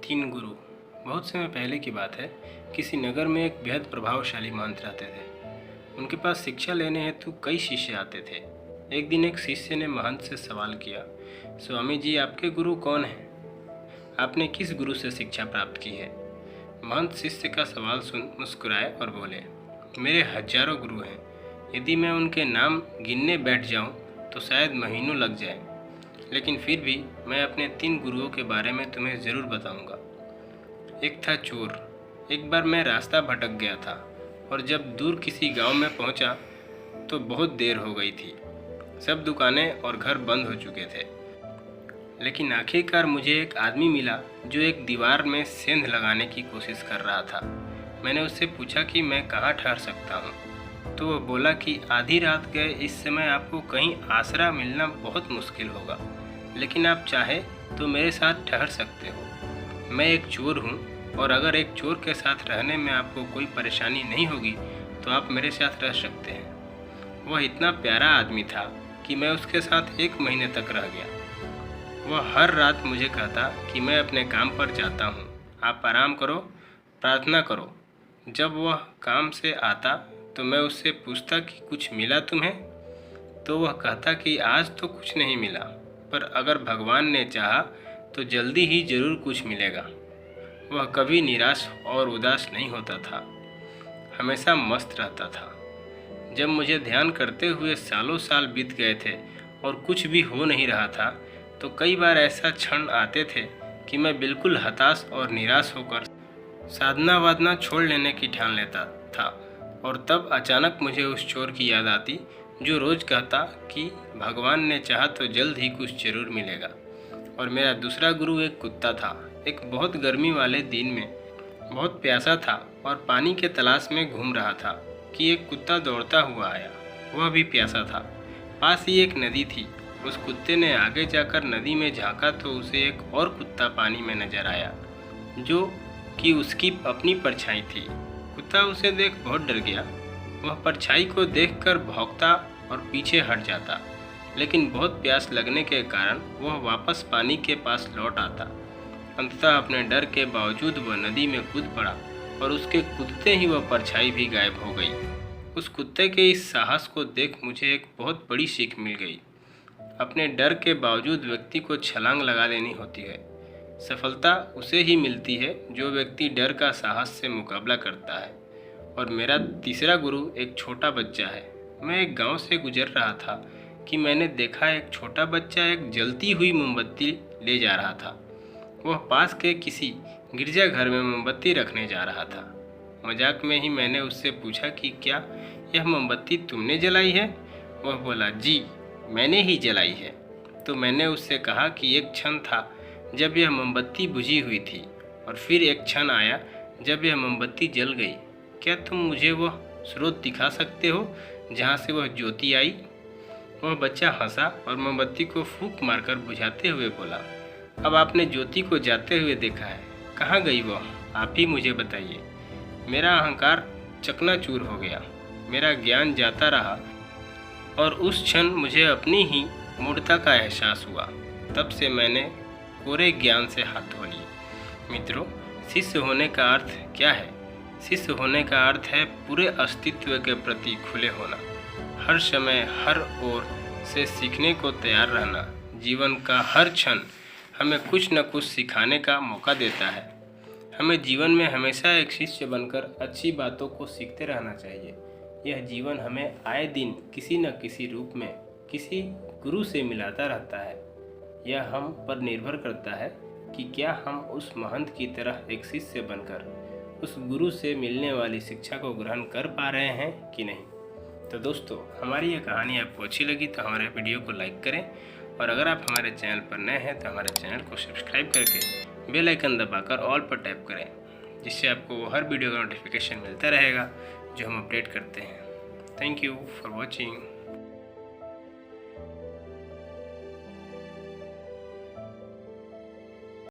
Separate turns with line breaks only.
तीन गुरु। बहुत समय पहले की बात है। किसी नगर में एक बेहद प्रभावशाली महंत रहते थे। उनके पास शिक्षा लेने हेतु कई शिष्य आते थे। एक दिन एक शिष्य ने महंत से सवाल किया, स्वामी जी, आपके गुरु कौन हैं? आपने किस गुरु से शिक्षा प्राप्त की है? महंत शिष्य का सवाल सुन मुस्कुराए और बोले, मेरे हजारों गुरु हैं। यदि मैं उनके नाम गिनने बैठ जाऊं तो शायद महीनों लग जाए, लेकिन फिर भी मैं अपने 3 गुरुओं के बारे में तुम्हें ज़रूर बताऊंगा। एक था चोर। एक बार मैं रास्ता भटक गया था और जब दूर किसी गांव में पहुंचा तो बहुत देर हो गई थी। सब दुकानें और घर बंद हो चुके थे, लेकिन आखिरकार मुझे एक आदमी मिला जो एक दीवार में सेंध लगाने की कोशिश कर रहा था। मैंने उससे पूछा कि मैं कहाँ ठहर सकता हूँ, तो वह बोला कि आधी रात गए इस समय आपको कहीं आसरा मिलना बहुत मुश्किल होगा, लेकिन आप चाहे तो मेरे साथ ठहर सकते हो। मैं एक चोर हूँ और अगर एक चोर के साथ रहने में आपको कोई परेशानी नहीं होगी तो आप मेरे साथ रह सकते हैं। वह इतना प्यारा आदमी था कि मैं उसके साथ 1 महीने तक रह गया। वह हर रात मुझे कहता कि मैं अपने काम पर जाता हूँ, आप आराम करो, प्रार्थना करो। जब वह काम से आता तो मैं उससे पूछता कि कुछ मिला तुम्हें? तो वह कहता कि आज तो कुछ नहीं मिला, पर अगर भगवान ने चाहा तो जल्दी ही जरूर कुछ मिलेगा। वह कभी निराश और उदास नहीं होता था, हमेशा मस्त रहता था। जब मुझे ध्यान करते हुए सालों साल बीत गए थे और कुछ भी हो नहीं रहा था, तो कई बार ऐसा क्षण आते थे कि मैं बिल्कुल हताश और निराश होकर साधना वादना छोड़ लेने की ठान लेता था। और तब अचानक मुझे उस चोर की याद आती जो रोज़ कहता कि भगवान ने चाहा तो जल्द ही कुछ जरूर मिलेगा। और मेरा दूसरा गुरु एक कुत्ता था। एक बहुत गर्मी वाले दिन में बहुत प्यासा था और पानी के तलाश में घूम रहा था कि एक कुत्ता दौड़ता हुआ आया। वह भी प्यासा था। पास ही एक नदी थी। उस कुत्ते ने आगे जाकर नदी में झांका तो उसे एक और कुत्ता पानी में नजर आया, जो कि उसकी अपनी परछाई थी। कुत्ता उसे देख बहुत डर गया। वह परछाई को देखकर भौंकता और पीछे हट जाता, लेकिन बहुत प्यास लगने के कारण वह वापस पानी के पास लौट आता। अंततः अपने डर के बावजूद वह नदी में कूद पड़ा और उसके कूदते ही वह परछाई भी गायब हो गई। उस कुत्ते के इस साहस को देख मुझे एक बहुत बड़ी सीख मिल गई। अपने डर के बावजूद व्यक्ति को छलांग लगा देनी होती है। सफलता उसे ही मिलती है जो व्यक्ति डर का साहस से मुकाबला करता है। और मेरा तीसरा गुरु एक छोटा बच्चा है। मैं एक गांव से गुजर रहा था कि मैंने देखा एक छोटा बच्चा एक जलती हुई मोमबत्ती ले जा रहा था। वह पास के किसी गिरजाघर में मोमबत्ती रखने जा रहा था। मजाक में ही मैंने उससे पूछा कि क्या यह मोमबत्ती तुमने जलाई है? वह बोला, जी मैंने ही जलाई है। तो मैंने उससे कहा कि एक क्षण था जब यह मोमबत्ती बुझी हुई थी और फिर एक क्षण आया जब यह मोमबत्ती जल गई। क्या तुम मुझे वह स्रोत दिखा सकते हो जहाँ से वह ज्योति आई? वह बच्चा हंसा और मोमबत्ती को फूंक मारकर बुझाते हुए बोला, अब आपने ज्योति को जाते हुए देखा है, कहाँ गई वह? आप ही मुझे बताइए। मेरा अहंकार चकनाचूर हो गया। मेरा ज्ञान जाता रहा और उस क्षण मुझे अपनी ही मूढ़ता का एहसास हुआ। तब से मैंने कोरे ज्ञान से हाथ धो लिए। मित्रों, शिष्य होने का अर्थ क्या है? शिष्य होने का अर्थ है पूरे अस्तित्व के प्रति खुले होना, हर समय हर ओर से सीखने को तैयार रहना। जीवन का हर क्षण हमें कुछ न कुछ सिखाने का मौका देता है। हमें जीवन में हमेशा एक शिष्य बनकर अच्छी बातों को सीखते रहना चाहिए। यह जीवन हमें आए दिन किसी न किसी रूप में किसी गुरु से मिलाता रहता है। यह हम पर निर्भर करता है कि क्या हम उस महंत की तरह एक शिष्य बनकर उस गुरु से मिलने वाली शिक्षा को ग्रहण कर पा रहे हैं कि नहीं। तो दोस्तों, हमारी ये कहानी आपको अच्छी लगी तो हमारे वीडियो को लाइक करें, और अगर आप हमारे चैनल पर नए हैं तो हमारे चैनल को सब्सक्राइब करके बेल आइकन दबाकर ऑल पर टैप करें, जिससे आपको हर वीडियो का नोटिफिकेशन मिलता रहेगा जो हम अपडेट करते हैं। Thank you for watching.